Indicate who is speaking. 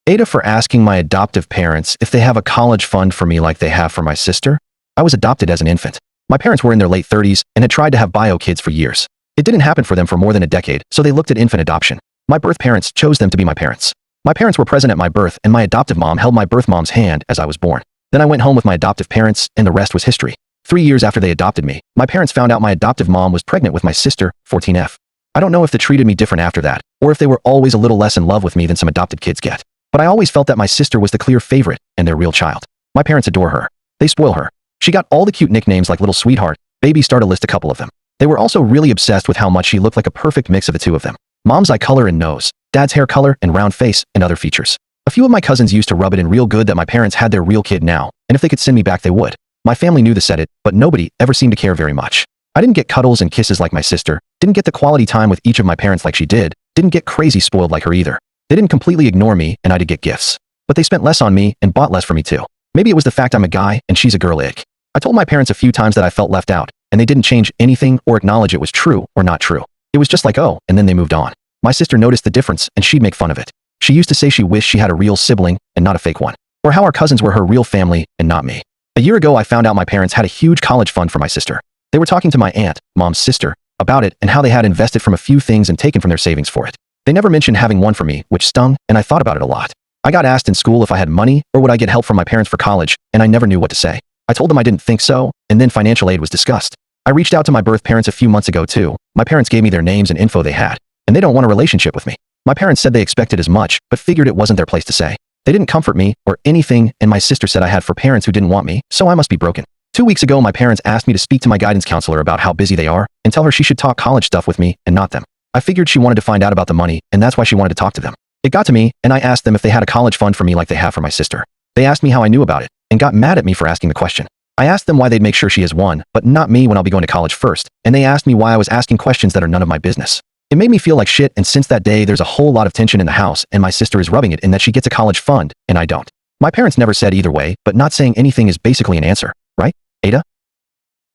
Speaker 1: AITAH for asking my adoptive parents if they have a college fund for me like they have for my sister. I was adopted as an infant. My parents were in their late 30s and had tried to have bio kids for years. It didn't happen for them for more than a decade, so they looked at infant adoption. My birth parents chose them to be my parents. My parents were present at my birth, and my adoptive mom held my birth mom's hand as I was born. Then I went home with my adoptive parents, and the rest was history. 3 years after they adopted me, my parents found out my adoptive mom was pregnant with my sister, 14F. I don't know if they treated me different after that, or if they were always a little less in love with me than some adopted kids get. But I always felt that my sister was the clear favorite and their real child. My parents adore her. They spoil her. She got all the cute nicknames like Little Sweetheart, Baby, start to list a couple of them. They were also really obsessed with how much she looked like a perfect mix of the two of them. Mom's eye color and nose, dad's hair color and round face, and other features. A few of my cousins used to rub it in real good that my parents had their real kid now, and if they could send me back they would. My family knew this, but nobody ever seemed to care very much. I didn't get cuddles and kisses like my sister, didn't get the quality time with each of my parents like she did, didn't get crazy spoiled like her either. They didn't completely ignore me, and I did get gifts. But they spent less on me and bought less for me too. Maybe it was the fact I'm a guy and she's a girl. I told my parents a few times that I felt left out, and they didn't change anything or acknowledge it was true or not true. It was just like, oh, and then they moved on. My sister noticed the difference, and she'd make fun of it. She used to say she wished she had a real sibling and not a fake one, or how our cousins were her real family and not me. A year ago, I found out my parents had a huge college fund for my sister. They were talking to my aunt, mom's sister, about it and how they had invested from a few things and taken from their savings for it. They never mentioned having one for me, which stung, and I thought about it a lot. I got asked in school if I had money or would I get help from my parents for college, and I never knew what to say. I told them I didn't think so, and then financial aid was discussed. I reached out to my birth parents a few months ago too. My parents gave me their names and info they had, and they don't want a relationship with me. My parents said they expected as much, but figured it wasn't their place to say. They didn't comfort me or anything, and my sister said I had for parents who didn't want me, so I must be broken. 2 weeks ago, my parents asked me to speak to my guidance counselor about how busy they are and tell her she should talk college stuff with me and not them. I figured she wanted to find out about the money, and that's why she wanted to talk to them. It got to me, and I asked them if they had a college fund for me like they have for my sister. They asked me how I knew about it, and got mad at me for asking the question. I asked them why they'd make sure she has one, but not me when I'll be going to college first, and they asked me why I was asking questions that are none of my business. It made me feel like shit, and since that day there's a whole lot of tension in the house, and my sister is rubbing it in that she gets a college fund, and I don't. My parents never said either way, but not saying anything is basically an answer, right, AITAH?